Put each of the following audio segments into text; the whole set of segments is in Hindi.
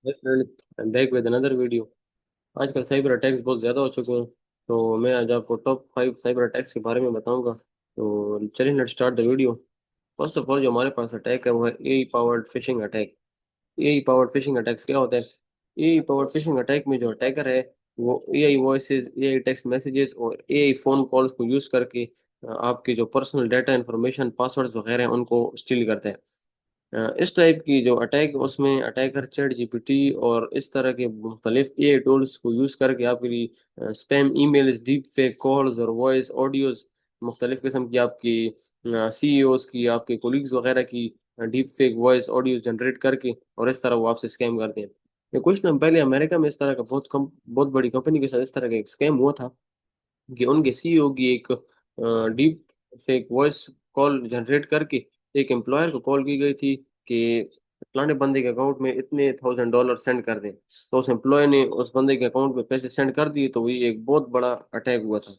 Back with another video. आजकल साइबर अटैक्स बहुत ज़्यादा हो चुके हैं। तो मैं आज आपको टॉप 5 साइबर अटैक्स के बारे में बताऊंगा। तो चलिए let's start the video. First of all जो हमारे पास अटैक है वो है AI powered phishing attack. AI powered phishing attacks क्या होता है? एआई पावर्ड फिशिंग अटैक में जो अटैकर है वो AI voices, AI text messages और एआई फोन कॉल्स को यूज़ करके आपके जो पर्सनल डाटा इंफॉर्मेशन, पासवर्ड्स वगैरह हैं उनको स्टील करता है। इस टाइप की जो अटैक, उसमें अटैकर चैट जीपीटी और इस तरह के मुख्तलिफ ए टूल्स को यूज़ करके आपके लिए spam emails, deep fake calls और वॉइस ऑडियोज, मुख्तलिफ किस्म की आपकी सीईओज की, आपके कोलीग्स वगैरह की deep fake voice audios generate करके और इस तरह वो आपसे स्कैम करते हैं। ये कुछ दिन पहले अमेरिका में इस तरह का बहुत बड़ी कंपनी के साथ इस तरह का एक स्कैम हुआ था कि उनके सीईओ की एक deep fake voice call generate करके एक एम्प्लॉयर को कॉल की गई थी कि फलाने बंदे के अकाउंट में इतने $1000 सेंड कर दें। तो उस एम्प्लॉय ने उस बंदे के अकाउंट में पैसे सेंड कर दिए, तो ये एक बहुत बड़ा अटैक हुआ था।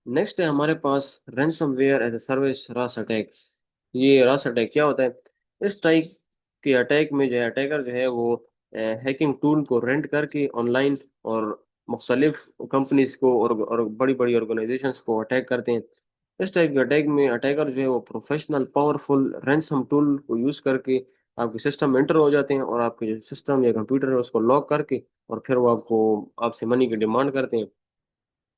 नेक्स्ट है हमारे पास रैंसमवेयर एज ए सर्विस रास अटैक। ये रास अटैक क्या होता है? इस टाइप के अटैक में जो है अटैकर जो है वो हैकिंग टूल को रेंट करके ऑनलाइन और मुख्तलिफ कंपनीज को और बड़ी बड़ी ऑर्गेनाइजेशंस को अटैक करते हैं। इस टाइप के अटैक में अटैकर जो है वो प्रोफेशनल पावरफुल रैंसम टूल को यूज़ करके आपके सिस्टम में एंटर हो जाते हैं और आपके जो सिस्टम या कंप्यूटर है उसको लॉक करके और फिर वो आपको आपसे मनी की डिमांड करते हैं।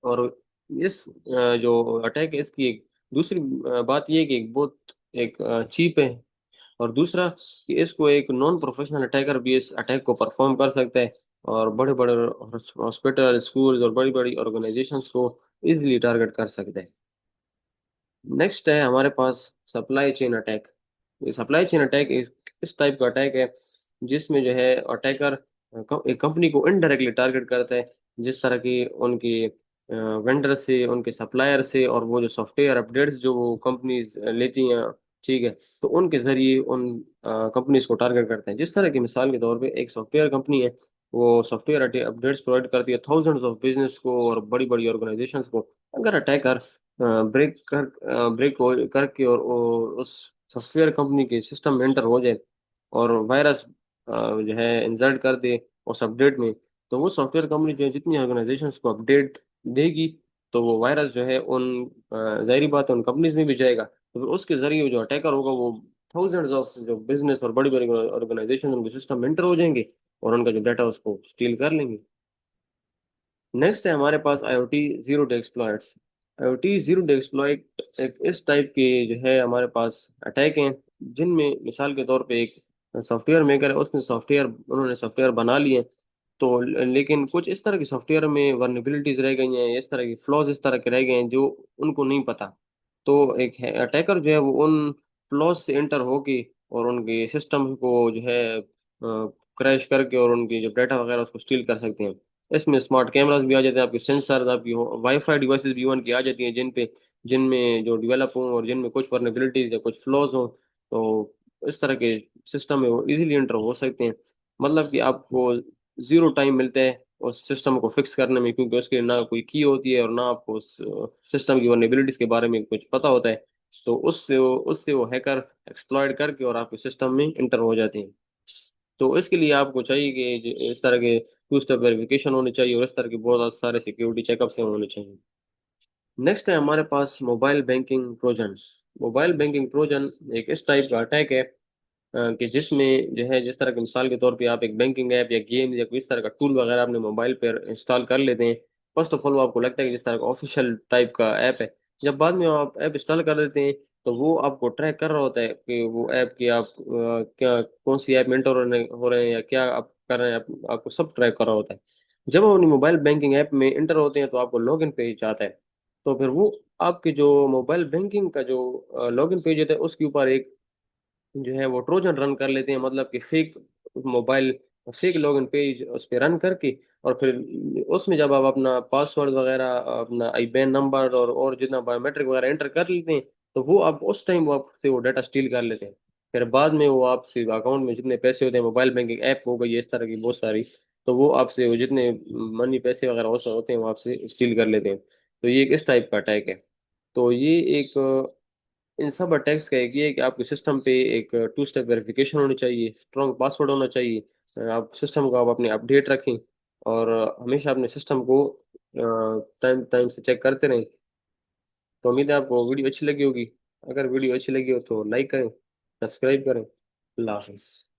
और इस जो अटैक है इसकी एक दूसरी बात ये है कि एक बहुत एक चीप है। और दूसरा कि इसको एक नॉन प्रोफेशनल अटैकर भी इस अटैक को परफॉर्म कर सकता है और बड़े बड़े हॉस्पिटल, स्कूल्स और बड़ी बड़ी ऑर्गेनाइजेशंस को इजीली टारगेट कर सकता है। नेक्स्ट है हमारे पास सप्लाई चेन अटैक। ये सप्लाई चेन अटैक इस टाइप का अटैक है जिसमें जो है अटैकर एक कंपनी को इनडायरेक्टली टारगेट करता है, जिस तरह की उनकी वेंडर से, उनके सप्लायर से और वो जो सॉफ्टवेयर अपडेट्स जो वो कंपनीज लेती हैं, ठीक है, तो उनके जरिए उन कंपनीज को टारगेट करते हैं। जिस तरह की मिसाल के तौर पे एक सॉफ्टवेयर कंपनी है, वो सॉफ्टवेयर अपडेट्स प्रोवाइड करती है थाउजेंड्स ऑफ बिजनेस को और बड़ी बड़ी ऑर्गेनाइजेशंस को। अगर अटैकर ब्रेक करके और उस सॉफ्टवेयर कंपनी के सिस्टम में एंटर हो जाए और वायरस जो है इंसर्ट कर दे उस अपडेट में, तो वो सॉफ्टवेयर कंपनी जो है जितनी ऑर्गेनाइजेशंस को अपडेट देगी, तो वो वायरस जो है उन जाहिर बात है उन कंपनीज में भी जाएगा। तो फिर उसके जरिए जो अटैकर होगा वो थाउजेंड्स ऑफ जो बिजनेस और बड़ी बड़ी ऑर्गेनाइजेशन उनके सिस्टम में एंटर हो जाएंगे और उनका जो डाटा उसको स्टील कर लेंगे। नेक्स्ट है हमारे पास IoT zero day exploits. IoT zero day exploit एक इस टाइप के जो है हमारे पास अटैक हैं जिनमें मिसाल के तौर पे एक सॉफ्टवेयर मेकर है, उसने सॉफ्टवेयर उन्होंने सॉफ्टवेयर बना लिए। तो लेकिन कुछ इस तरह की सॉफ्टवेयर में वर्नेबिलिटीज रह गई हैं, इस तरह की फ्लॉज इस तरह के रह गए हैं जो उनको नहीं पता। तो एक अटैकर जो है वो उन फ्लॉज से एंटर होके और उनके सिस्टम को जो है क्रैश करके और उनकी जो डाटा वगैरह उसको स्टील कर सकते हैं। इसमें स्मार्ट कैमरास भी आ जाते हैं, आपके सेंसर, आपकी वाईफाई डिवाइसेस भी वन की आ जाती हैं जिनमें जो डेवलप हों और जिनमें कुछ वर्नेबिलिटीज या कुछ फ्लॉज हों, तो इस तरह के सिस्टम में वो इजीली एंटर हो सकते हैं। मतलब कि आपको जीरो टाइम मिलता है उस सिस्टम को फिक्स करने में, क्योंकि उसके ना कोई की होती है और ना आपको उस सिस्टम की वर्नेबिलिटीज के बारे में कुछ पता होता है। तो उससे वो हैकर एक्सप्लॉइट करके और आपके सिस्टम में इंटर हो जाते हैं। तो इसके लिए आपको चाहिए कि इस तरह के टू स्टेप वेरिफिकेशन होनी चाहिए और इस तरह के बहुत सारे सिक्योरिटी चेकअप्स होने चाहिए। नेक्स्ट है हमारे पास mobile banking Trojan. Mobile banking Trojan एक इस टाइप का अटैक है कि जिसमें जो है जिस तरह की मिसाल के तौर पे आप एक बैंकिंग ऐप या गेम या कोई इस तरह का टूल वगैरह अपने मोबाइल पर इंस्टॉल कर लेते हैं। फर्स्ट ऑफ ऑल वो आपको लगता है कि जिस तरह का ऑफिशियल टाइप का ऐप है। जब बाद में आप ऐप इंस्टॉल कर देते हैं तो वो आपको ट्रैक कर रहा होता है कि वो ऐप की आप क्या कौन सी ऐप में एंटर हो रहे हैं या क्या आप कर रहे हैं, आपको सब ट्रैक कर रहा होता है। जब आप अपनी मोबाइल बैंकिंग ऐप में एंटर होते हैं तो आपको लॉगिन पेज आता है। तो फिर वो आपके जो मोबाइल बैंकिंग का जो लॉगिन पेज होता है उसके ऊपर एक जो है वो ट्रोजन रन कर लेते हैं, मतलब कि fake mobile, fake login page उस पर रन करके और फिर उसमें जब आप अपना पासवर्ड वगैरह, अपना आईबैन नंबर और जितना बायोमेट्रिक वगैरह एंटर कर लेते हैं, तो वो आप उस टाइम वो आपसे वो डाटा स्टील कर लेते हैं। फिर बाद में वो आपसे अकाउंट में जितने पैसे होते हैं, मोबाइल बैंकिंग ऐप हो गई है इस तरह की बहुत सारी, तो वो आपसे वो जितने मनी पैसे वगैरह होते हैं वो आपसे स्टील कर लेते हैं। तो ये एक इस टाइप का अटैक है। तो ये एक इन सब अटैक्स का एक ये है कि आपके सिस्टम पे एक टू स्टेप वेरिफिकेशन होनी चाहिए, स्ट्रॉन्ग पासवर्ड होना चाहिए आप सिस्टम को आप अपने अपडेट रखें और हमेशा अपने सिस्टम को टाइम टाइम से चेक करते रहें। तो उम्मीद है आपको वीडियो अच्छी लगी होगी। अगर वीडियो अच्छी लगी हो तो लाइक करें, सब्सक्राइब करें। अल्लाह हाफिज़।